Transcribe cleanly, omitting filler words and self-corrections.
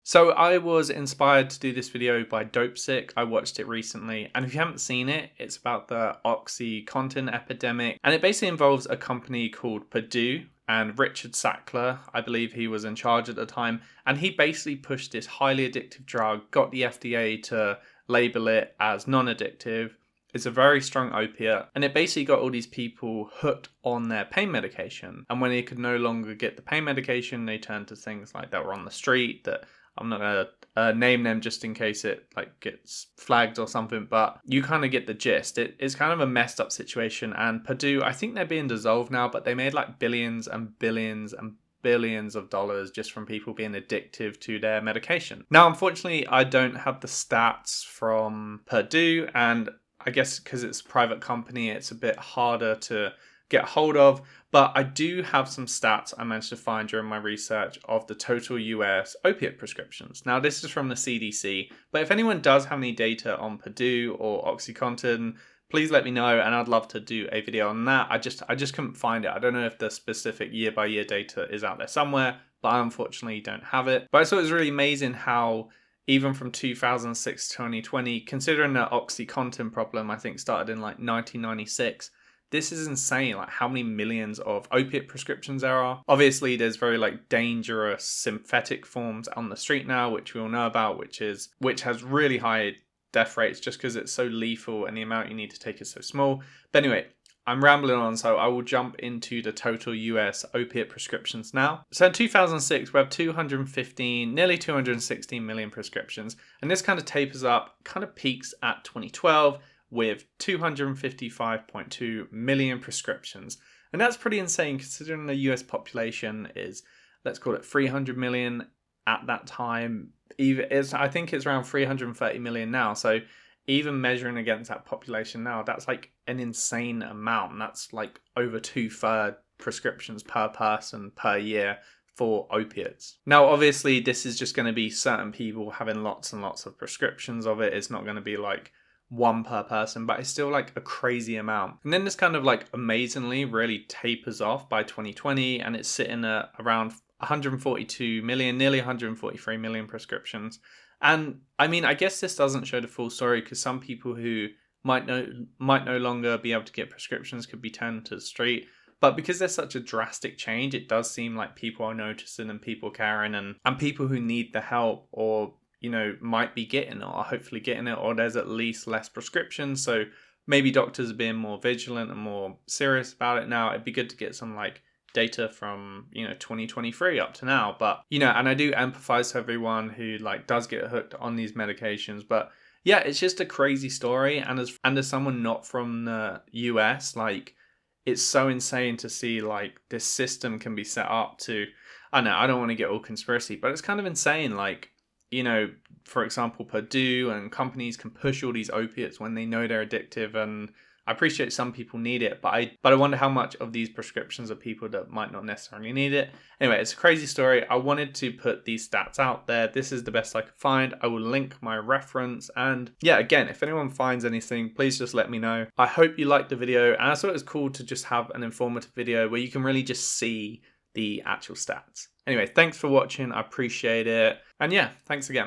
So I was inspired to do this video by Dopesick. I watched it recently, and if you haven't seen it, it's about the OxyContin epidemic, and it basically involves a company called Purdue and Richard Sackler. I believe he was in charge at the time, and he basically pushed this highly addictive drug, got the FDA to label it as non-addictive. It's a very strong opiate, and it basically got all these people hooked on their pain medication. And when they could no longer get the pain medication, they turned to things like that were on the street, that I'm not gonna name them just in case it like gets flagged or something, but you kind of get the gist. It's kind of a messed up situation, and Purdue, I think they're being dissolved now, but they made like billions and billions and billions of dollars just from people being addictive to their medication. Now, unfortunately, I don't have the stats from Purdue, and I guess because it's a private company, it's a bit harder to get hold of, but I do have some stats I managed to find during my research of the total US opiate prescriptions. Now, this is from the CDC, but if anyone does have any data on Purdue or OxyContin, please let me know, and I'd love to do a video on that. I just couldn't find it. I don't know if the specific year by year data is out there somewhere, but I unfortunately don't have it. But I thought it was really amazing how even from 2006 to 2020, considering the OxyContin problem, I think started in like 1996, this is insane, like how many millions of opiate prescriptions there are. Obviously, there's very like dangerous synthetic forms on the street now, which we all know about, which has really high death rates just because it's so lethal and the amount you need to take is so small. But anyway, I'm rambling on, so I will jump into the total US opiate prescriptions now. So in 2006, we have 215, nearly 216 million prescriptions, and this kind of tapers up, kind of peaks at 2012, with 255.2 million prescriptions. And that's pretty insane considering the US population is, let's call it 300 million at that time. I think it's around 330 million now. So even measuring against that population now, that's like an insane amount. That's like over 2/3 prescriptions per person per year for opiates. Now, obviously, this is just going to be certain people having lots and lots of prescriptions of it. It's not going to be like one per person, but it's still like a crazy amount. And then this kind of like amazingly really tapers off by 2020, and it's sitting at around 142 million, nearly 143 million prescriptions. And I mean, I guess this doesn't show the full story, because some people who might no longer be able to get prescriptions could be turned to the street. But because there's such a drastic change, it does seem like people are noticing and people caring, and people who need the help, or might be getting it, or hopefully getting it, or there's at least less prescriptions. So maybe doctors are being more vigilant and more serious about it now. It'd be good to get some like data from 2023 up to now. But and I do empathize to everyone who like does get hooked on these medications. But yeah, it's just a crazy story. And as someone not from the US, like it's so insane to see like this system can be set up to, I know I don't want to get all conspiracy, but it's kind of insane. Like, for example, Purdue and companies can push all these opiates when they know they're addictive, and I appreciate some people need it, but I wonder how much of these prescriptions are people that might not necessarily need it. Anyway, it's a crazy story. I wanted to put these stats out there. This is the best I could find. I will link my reference, and yeah, again, if anyone finds anything, please just let me know. I hope you liked the video, and I thought it was cool to just have an informative video where you can really just see the actual stats. Anyway, thanks for watching. I appreciate it. And yeah, thanks again.